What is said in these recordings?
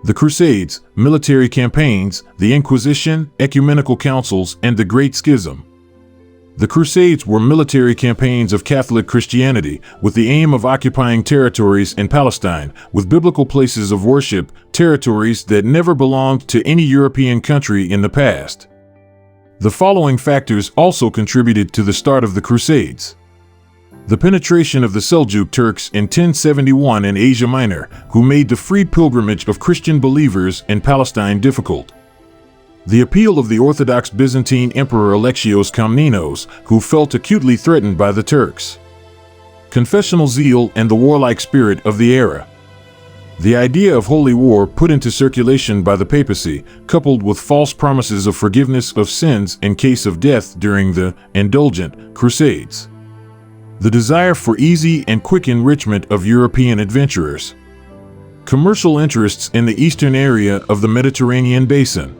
The Crusades, military campaigns, the Inquisition, ecumenical councils, and the Great Schism. The Crusades were military campaigns of Catholic Christianity with the aim of occupying territories in Palestine, with biblical places of worship, territories that never belonged to any European country in the past. The following factors also contributed to the start of the Crusades. The penetration of the Seljuk Turks in 1071 in Asia Minor, who made the free pilgrimage of Christian believers in Palestine difficult. The appeal of the Orthodox Byzantine Emperor Alexios Komnenos, who felt acutely threatened by the Turks. Confessional zeal and the warlike spirit of the era. The idea of holy war put into circulation by the papacy, coupled with false promises of forgiveness of sins in case of death during the indulgent Crusades. The desire for easy and quick enrichment of European adventurers. Commercial interests in the eastern area of the Mediterranean basin.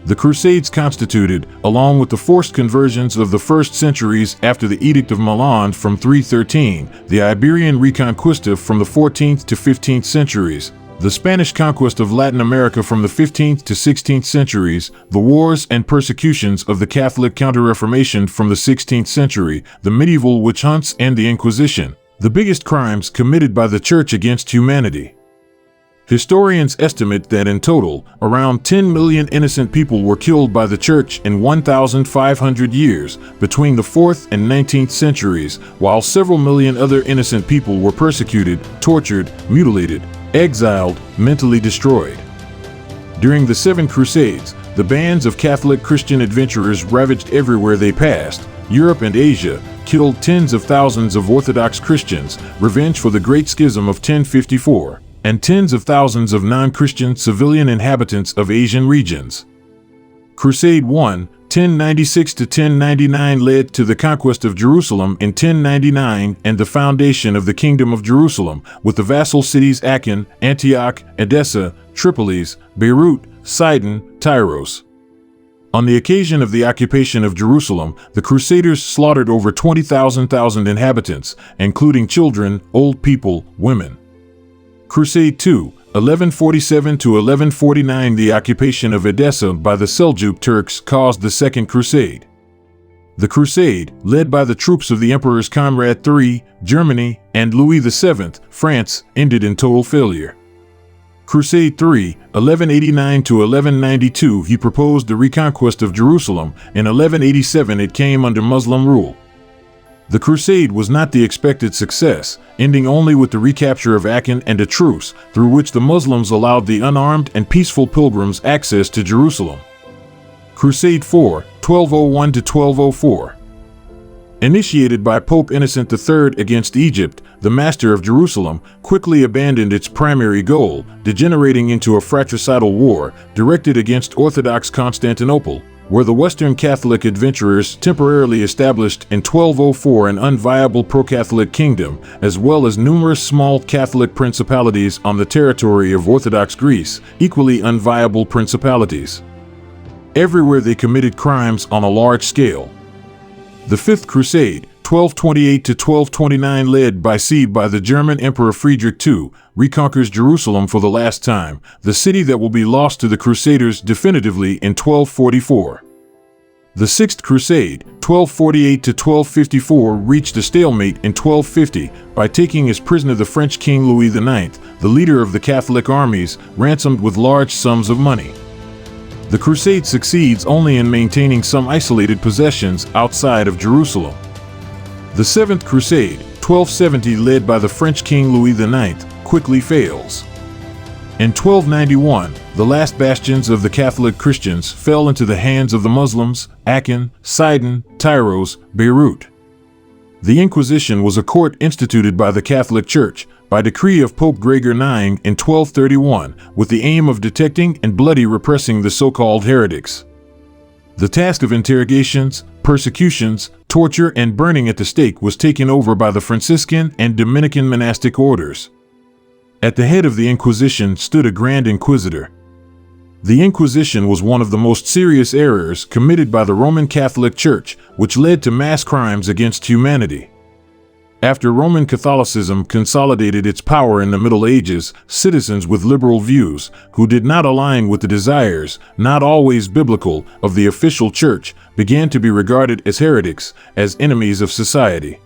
The Crusades constituted, along with the forced conversions of the first centuries after the Edict of Milan from 313, the Iberian Reconquista from the 14th to 15th centuries, the Spanish conquest of Latin America from the 15th to 16th centuries, the wars and persecutions of the Catholic Counter-Reformation from the 16th century, the medieval witch hunts and the Inquisition, the biggest crimes committed by the Church against humanity. Historians estimate that in total, around 10 million innocent people were killed by the Church in 1,500 years between the 4th and 19th centuries, while several million other innocent people were persecuted, tortured, mutilated, exiled, mentally destroyed. During the 7 Crusades, the bands of Catholic Christian adventurers ravaged everywhere they passed. Europe and Asia, killed tens of thousands of Orthodox Christians, revenge for the Great Schism of 1054. And tens of thousands of non-Christian civilian inhabitants of Asian regions. Crusade 1, 1096 to 1099 led to the conquest of Jerusalem in 1099 and the foundation of the Kingdom of Jerusalem, with the vassal cities Aachen, Antioch, Edessa, Tripolis, Beirut, Sidon, Tyros. On the occasion of the occupation of Jerusalem, the Crusaders slaughtered over 20,000 inhabitants, including children, old people, women. Crusade 2, 1147 to 1149. The occupation of Edessa by the Seljuk Turks caused the Second Crusade. The crusade, led by the troops of the Emperors Conrad III, Germany, and Louis VII, France, ended in total failure. Crusade 3, 1189 to 1192. He proposed the reconquest of Jerusalem. In 1187 it came under Muslim rule. The crusade was not the expected success, ending only with the recapture of Aachen and a truce, through which the Muslims allowed the unarmed and peaceful pilgrims access to Jerusalem. Crusade 4, 1201 to 1204. Initiated by Pope Innocent III against Egypt, the master of Jerusalem quickly abandoned its primary goal, degenerating into a fratricidal war directed against Orthodox Constantinople, where the Western Catholic adventurers temporarily established in 1204 an unviable pro-Catholic kingdom, as well as numerous small Catholic principalities on the territory of Orthodox Greece, equally unviable principalities. Everywhere they committed crimes on a large scale. The Fifth Crusade, 1228 to 1229, led by the German Emperor Friedrich II, reconquers Jerusalem for the last time, the city that will be lost to the Crusaders definitively in 1244. The Sixth Crusade, 1248 to 1254, reached a stalemate in 1250 by taking as prisoner the French King Louis IX, the leader of the Catholic armies, ransomed with large sums of money. The crusade succeeds only in maintaining some isolated possessions outside of Jerusalem. The Seventh Crusade, 1270, led by the French King Louis IX, quickly fails. In 1291, the last bastions of the Catholic Christians fell into the hands of the Muslims, Aachen, Sidon, Tyros, Beirut. The Inquisition was a court instituted by the Catholic Church, by decree of Pope Gregor IX in 1231, with the aim of detecting and bloody repressing the so-called heretics. The task of interrogations, persecutions, torture, and burning at the stake was taken over by the Franciscan and Dominican monastic orders. At the head of the Inquisition stood a Grand Inquisitor. The Inquisition was one of the most serious errors committed by the Roman Catholic Church, which led to mass crimes against humanity. After Roman Catholicism consolidated its power in the Middle Ages, citizens with liberal views, who did not align with the desires, not always biblical, of the official church, began to be regarded as heretics, as enemies of society.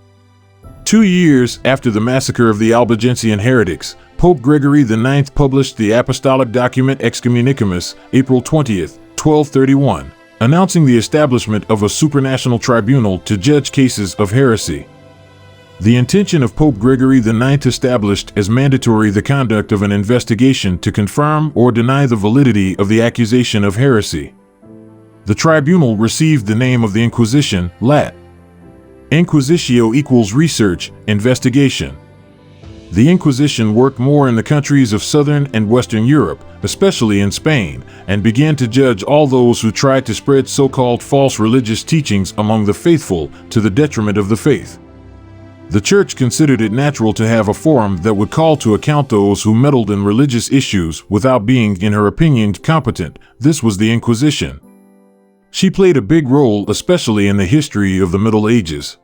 2 years after the massacre of the Albigensian heretics, Pope Gregory IX published the apostolic document Excommunicamus, April 20, 1231, announcing the establishment of a supranational tribunal to judge cases of heresy. The intention of Pope Gregory IX established as mandatory the conduct of an investigation to confirm or deny the validity of the accusation of heresy. The tribunal received the name of the Inquisition, Lat. Inquisitio equals research, investigation. The Inquisition worked more in the countries of Southern and Western Europe, especially in Spain, and began to judge all those who tried to spread so-called false religious teachings among the faithful to the detriment of the faith. The Church considered it natural to have a forum that would call to account those who meddled in religious issues without being, in her opinion, competent. This was the Inquisition. She played a big role, especially in the history of the Middle Ages.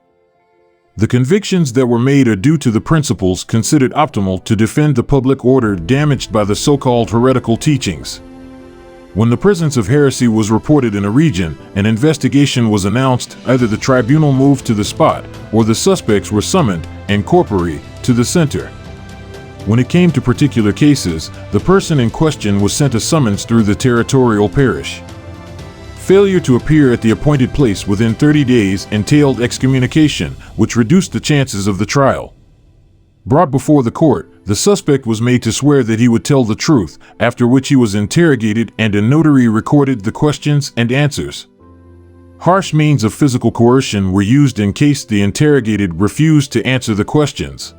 The convictions that were made are due to the principles considered optimal to defend the public order damaged by the so-called heretical teachings. When the presence of heresy was reported in a region, an investigation was announced. Either the tribunal moved to the spot, or the suspects were summoned, en corpore, to the center. When it came to particular cases, the person in question was sent a summons through the territorial parish. Failure to appear at the appointed place within 30 days entailed excommunication, which reduced the chances of the trial. Brought before the court, the suspect was made to swear that he would tell the truth, after which he was interrogated and a notary recorded the questions and answers. Harsh means of physical coercion were used in case the interrogated refused to answer the questions.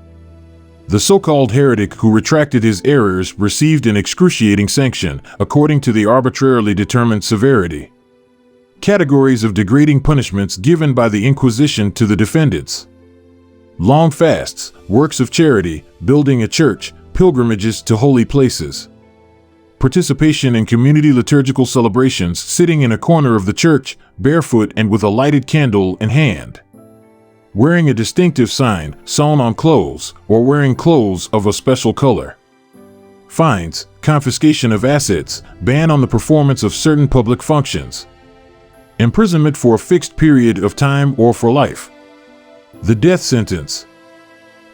The so-called heretic who retracted his errors received an excruciating sanction, according to the arbitrarily determined severity. Categories of degrading punishments given by the Inquisition to the defendants: long fasts, works of charity, building a church, pilgrimages to holy places. Participation in community liturgical celebrations, sitting in a corner of the church, barefoot and with a lighted candle in hand. Wearing a distinctive sign, sewn on clothes, or wearing clothes of a special color. Fines, confiscation of assets, ban on the performance of certain public functions. Imprisonment for a fixed period of time or for life. The death sentence.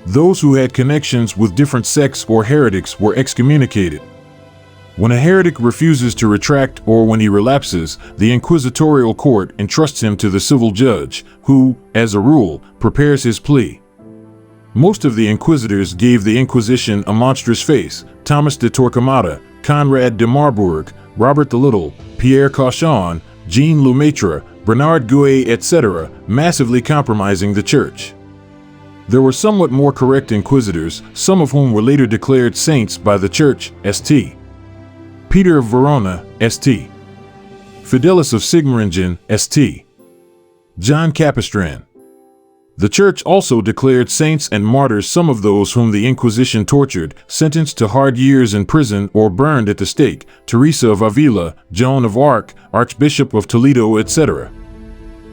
Those who had connections with different sects or heretics were excommunicated. When a heretic refuses to retract or when he relapses, the inquisitorial court entrusts him to the civil judge, who, as a rule, prepares his plea. Most of the inquisitors gave the Inquisition a monstrous face: Thomas de Torquemada, Conrad de Marburg, Robert the Little, Pierre Cauchon, Jean Lemaitre, Bernard Gouet, etc., massively compromising the church. There were somewhat more correct inquisitors, some of whom were later declared saints by the church: St. Peter of Verona, St. Fidelis of Sigmaringen, St. John Capistran. The church also declared saints and martyrs some of those whom the Inquisition tortured, sentenced to hard years in prison or burned at the stake: Teresa of Avila, Joan of Arc, Archbishop of Toledo, etc.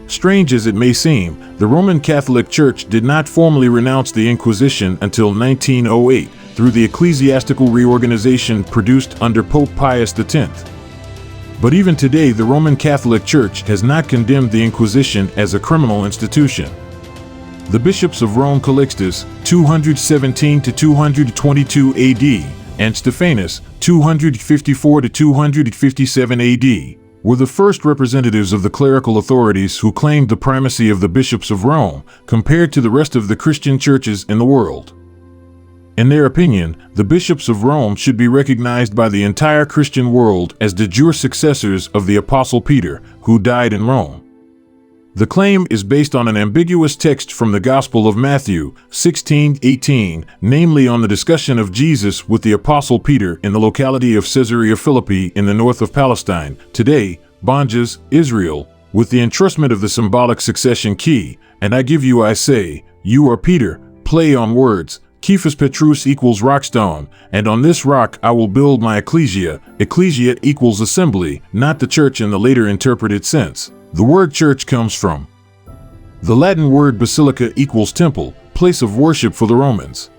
Strange as it may seem, the Roman Catholic Church did not formally renounce the Inquisition until 1908, through the ecclesiastical reorganization produced under Pope Pius X. But even today, the Roman Catholic Church has not condemned the Inquisition as a criminal institution. The bishops of Rome, Calixtus, 217 to 222 AD, and Stephanus, 254 to 257 AD, were the first representatives of the clerical authorities who claimed the primacy of the bishops of Rome compared to the rest of the Christian churches in the world. In their opinion, the bishops of Rome should be recognized by the entire Christian world as de jure successors of the Apostle Peter, who died in Rome. The claim is based on an ambiguous text from the Gospel of Matthew 16:18, namely on the discussion of Jesus with the Apostle Peter in the locality of Caesarea Philippi in the north of Palestine, today, Banjas, Israel, with the entrustment of the symbolic succession key: "And I give you, I say, you are Peter," play on words, Kephas Petrus equals rockstone, "and on this rock I will build my ecclesia." Ecclesia equals assembly, not the church in the later interpreted sense. The word church comes from the Latin word basilica equals temple, place of worship for the Romans.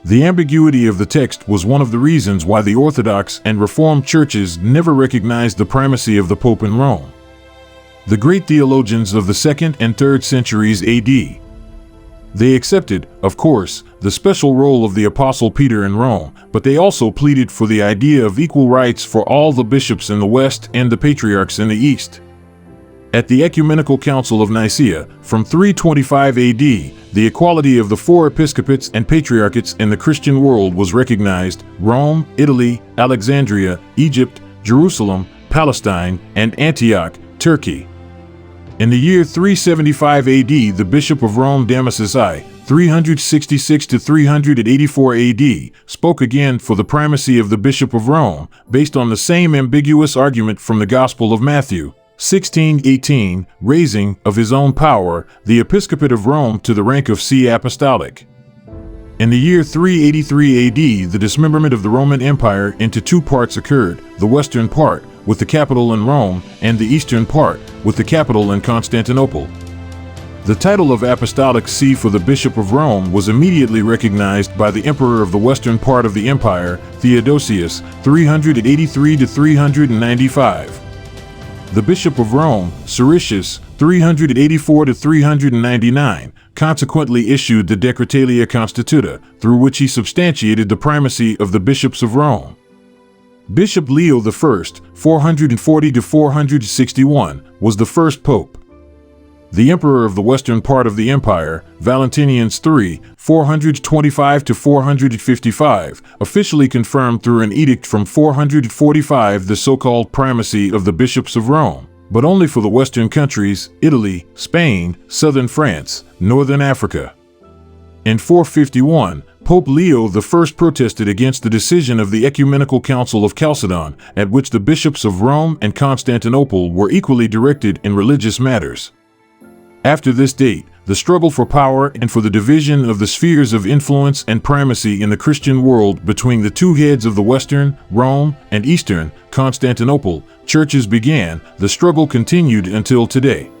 The ambiguity of the text was one of the reasons why the Orthodox and Reformed churches never recognized the primacy of the Pope in Rome. The great theologians of the 2nd and 3rd centuries AD. They accepted, of course, the special role of the Apostle Peter in Rome, but they also pleaded for the idea of equal rights for all the bishops in the West and the patriarchs in the East. At the Ecumenical Council of Nicaea, from 325 AD, the equality of the 4 episcopates and patriarchates in the Christian world was recognized: Rome, Italy, Alexandria, Egypt, Jerusalem, Palestine, and Antioch, Turkey. In the year 375 AD, the Bishop of Rome Damasus I, 366 to 384 AD, spoke again for the primacy of the Bishop of Rome, based on the same ambiguous argument from the Gospel of Matthew 16:18, raising, of his own power, the episcopate of Rome to the rank of see apostolic. In the year 383 AD, the dismemberment of the Roman Empire into 2 parts occurred: the western part, with the capital in Rome, and the eastern part, with the capital in Constantinople. The title of Apostolic See for the Bishop of Rome was immediately recognized by the emperor of the western part of the empire, Theodosius, 383 to 395. The Bishop of Rome, Siricius, 384 to 399, consequently issued the Decretalia Constituta, through which he substantiated the primacy of the bishops of Rome. Bishop Leo I, 440 to 461, was the first pope. The emperor of the western part of the empire, Valentinians III, 425 to 455, officially confirmed through an edict from 445 the so-called primacy of the bishops of Rome, but only for the western countries: Italy, Spain, southern France, northern Africa. In 451, Pope Leo I protested against the decision of the Ecumenical Council of Chalcedon, at which the bishops of Rome and Constantinople were equally directed in religious matters. After this date, the struggle for power and for the division of the spheres of influence and primacy in the Christian world between the 2 heads of the Western, Rome, and Eastern, Constantinople, churches began. The struggle continued until today.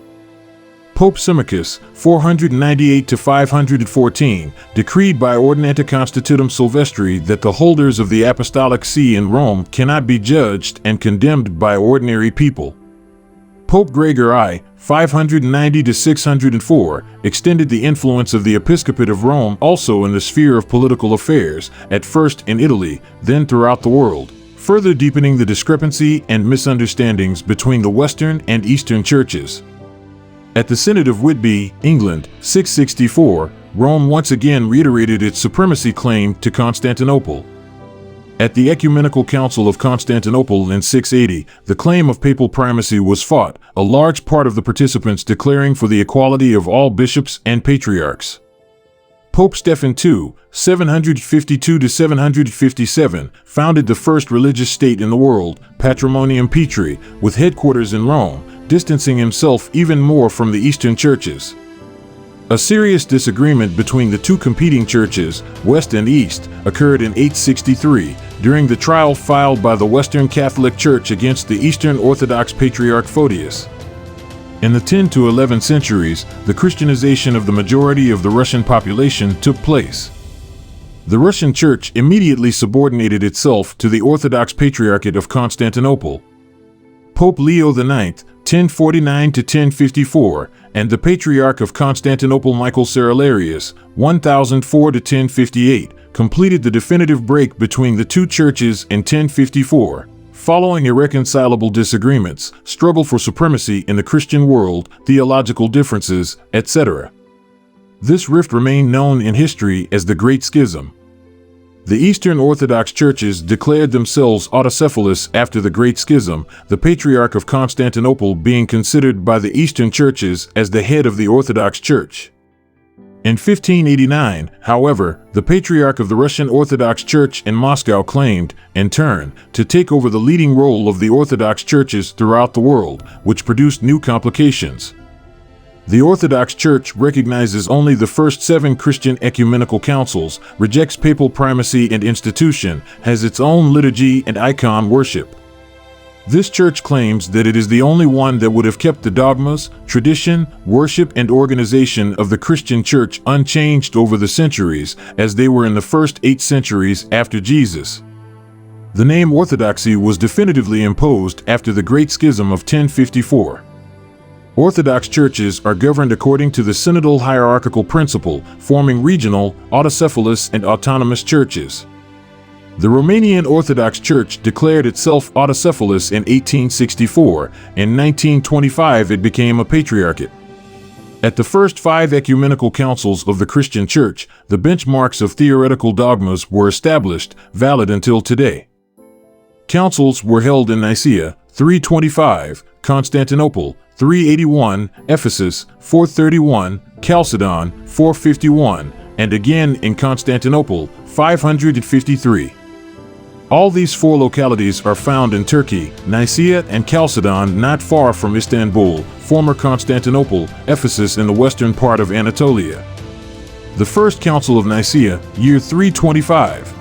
Pope Symmachus, 498 to 514, decreed by Ordinata Constitutum Silvestri that the holders of the Apostolic See in Rome cannot be judged and condemned by ordinary people. Pope Gregor I, 590 to 604, extended the influence of the episcopate of Rome also in the sphere of political affairs, at first in Italy, then throughout the world, further deepening the discrepancy and misunderstandings between the Western and Eastern churches. At the Synod of Whitby, England, 664, Rome once again reiterated its supremacy claim to Constantinople. At the Ecumenical Council of Constantinople in 680, the claim of papal primacy was fought, a large part of the participants declaring for the equality of all bishops and patriarchs. Pope Stephen II, 752 to 757, founded the first religious state in the world, Patrimonium Petri, with headquarters in Rome, distancing himself even more from the Eastern churches. A serious disagreement between the 2 competing churches, West and East, occurred in 863, during the trial filed by the Western Catholic Church against the Eastern Orthodox Patriarch Photius. In the 10 to 11 centuries, the Christianization of the majority of the Russian population took place. The Russian Church immediately subordinated itself to the Orthodox Patriarchate of Constantinople. Pope Leo IX, 1049 to 1054, and the Patriarch of Constantinople Michael Cerularius, 1004 to 1058, completed the definitive break between the 2 churches in 1054. Following irreconcilable disagreements, struggle for supremacy in the Christian world, theological differences, etc. This rift remained known in history as the Great Schism. The Eastern Orthodox churches declared themselves autocephalous after the Great Schism, the Patriarch of Constantinople being considered by the Eastern churches as the head of the Orthodox Church. In 1589, however, the Patriarch of the Russian Orthodox Church in Moscow claimed, in turn, to take over the leading role of the Orthodox churches throughout the world, which produced new complications. The Orthodox Church recognizes only the first 7 Christian ecumenical councils, rejects papal primacy and institution, has its own liturgy and icon worship. This church claims that it is the only one that would have kept the dogmas, tradition, worship, and organization of the Christian church unchanged over the centuries, as they were in the first 8 centuries after Jesus. The name Orthodoxy was definitively imposed after the Great Schism of 1054. Orthodox churches are governed according to the synodal hierarchical principle, forming regional, autocephalous, and autonomous churches. The Romanian Orthodox Church declared itself autocephalous in 1864. In 1925 it became a patriarchate. At the first 5 ecumenical councils of the Christian Church, the benchmarks of theoretical dogmas were established, valid until today. Councils were held in Nicaea, 325, Constantinople, 381, Ephesus, 431, Chalcedon, 451, and again in Constantinople, 553. All these 4 localities are found in Turkey, Nicaea and Chalcedon not far from Istanbul, former Constantinople, Ephesus in the western part of Anatolia. The First Council of Nicaea, year 325.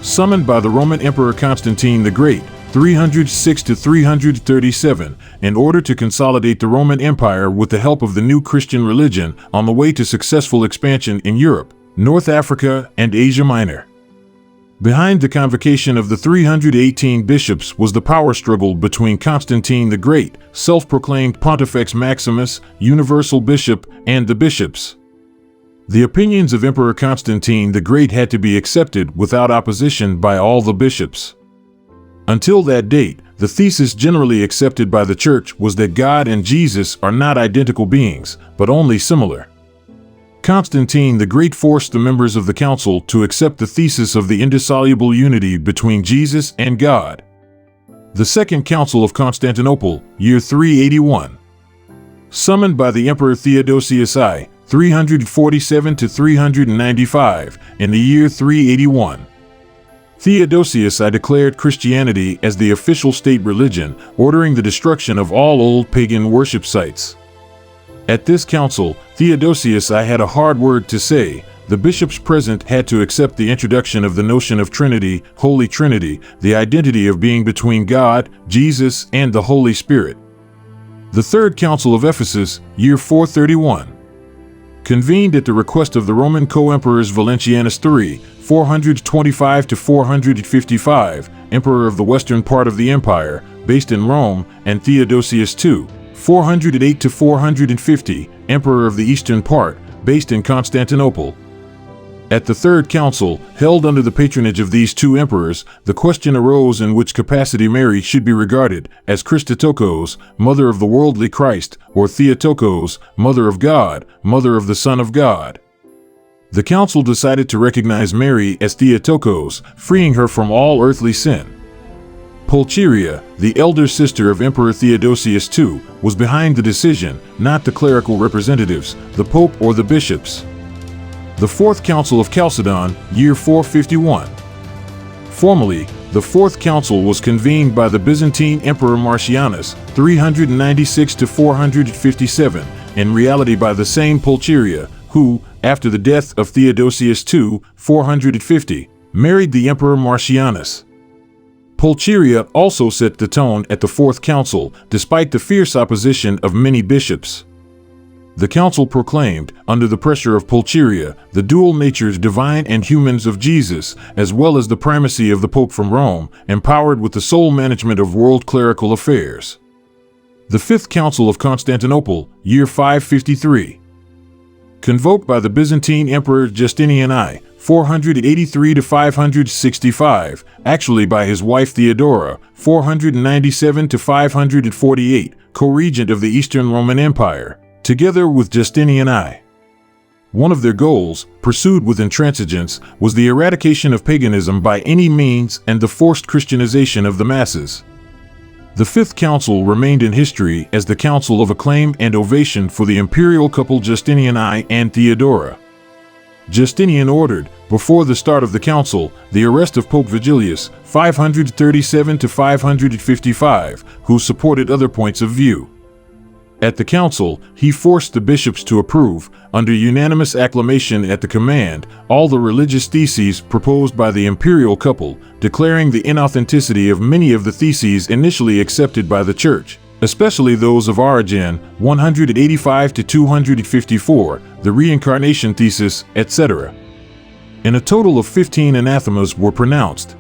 Summoned by the Roman Emperor Constantine the Great, 306 to 337, in order to consolidate the Roman Empire with the help of the new Christian religion on the way to successful expansion in Europe, North Africa, and Asia Minor. Behind the convocation of the 318 bishops was the power struggle between Constantine the Great, self-proclaimed Pontifex Maximus, universal bishop, and the bishops. The opinions of Emperor Constantine the Great had to be accepted without opposition by all the bishops. Until that date, the thesis generally accepted by the Church was that God and Jesus are not identical beings, but only similar. Constantine the Great forced the members of the council to accept the thesis of the indissoluble unity between Jesus and God. The Second Council of Constantinople, year 381. Summoned by the Emperor Theodosius I, 347 to 395, in the year 381. Theodosius I declared Christianity as the official state religion, ordering the destruction of all old pagan worship sites. At this council, Theodosius I had a hard word to say. The bishops present had to accept the introduction of the notion of Trinity, Holy Trinity, the identity of being between God, Jesus, and the Holy Spirit. The Third Council of Ephesus, year 431. Convened at the request of the Roman co-emperors Valentianus III, 425 to 455, emperor of the western part of the empire, based in Rome, and Theodosius II, 408 to 450, emperor of the eastern part, based in Constantinople. At the Third Council, held under the patronage of these 2 emperors, the question arose in which capacity Mary should be regarded, as Christotokos, mother of the worldly Christ, or Theotokos, mother of God, mother of the Son of God. The council decided to recognize Mary as Theotokos, freeing her from all earthly sin. Pulcheria, the elder sister of Emperor Theodosius II, was behind the decision, not the clerical representatives, the Pope or the bishops. The Fourth Council of Chalcedon, year 451. Formally, the Fourth Council was convened by the Byzantine Emperor Marcianus, 396 to 457, in reality by the same Pulcheria, who, after the death of Theodosius II, 450, married the Emperor Marcianus. Pulcheria also set the tone at the Fourth Council, despite the fierce opposition of many bishops. The council proclaimed, under the pressure of Pulcheria, the dual natures divine and humans of Jesus, as well as the primacy of the Pope from Rome, empowered with the sole management of world clerical affairs. The Fifth Council of Constantinople, year 553. Convoked by the Byzantine Emperor Justinian I, 483 to 565, actually by his wife Theodora, 497 to 548, co-regent of the Eastern Roman Empire, together with Justinian I. One of their goals, pursued with intransigence, was the eradication of paganism by any means and the forced Christianization of the masses. The Fifth Council remained in history as the council of acclaim and ovation for the imperial couple Justinian I and Theodora. Justinian ordered, before the start of the council, the arrest of Pope Vigilius, 537 to 555, who supported other points of view. At the council, he forced the bishops to approve, under unanimous acclamation at the command, all the religious theses proposed by the imperial couple, declaring the inauthenticity of many of the theses initially accepted by the Church, especially those of Origen, 185 to 254, the reincarnation thesis, etc. And a total of 15 anathemas were pronounced.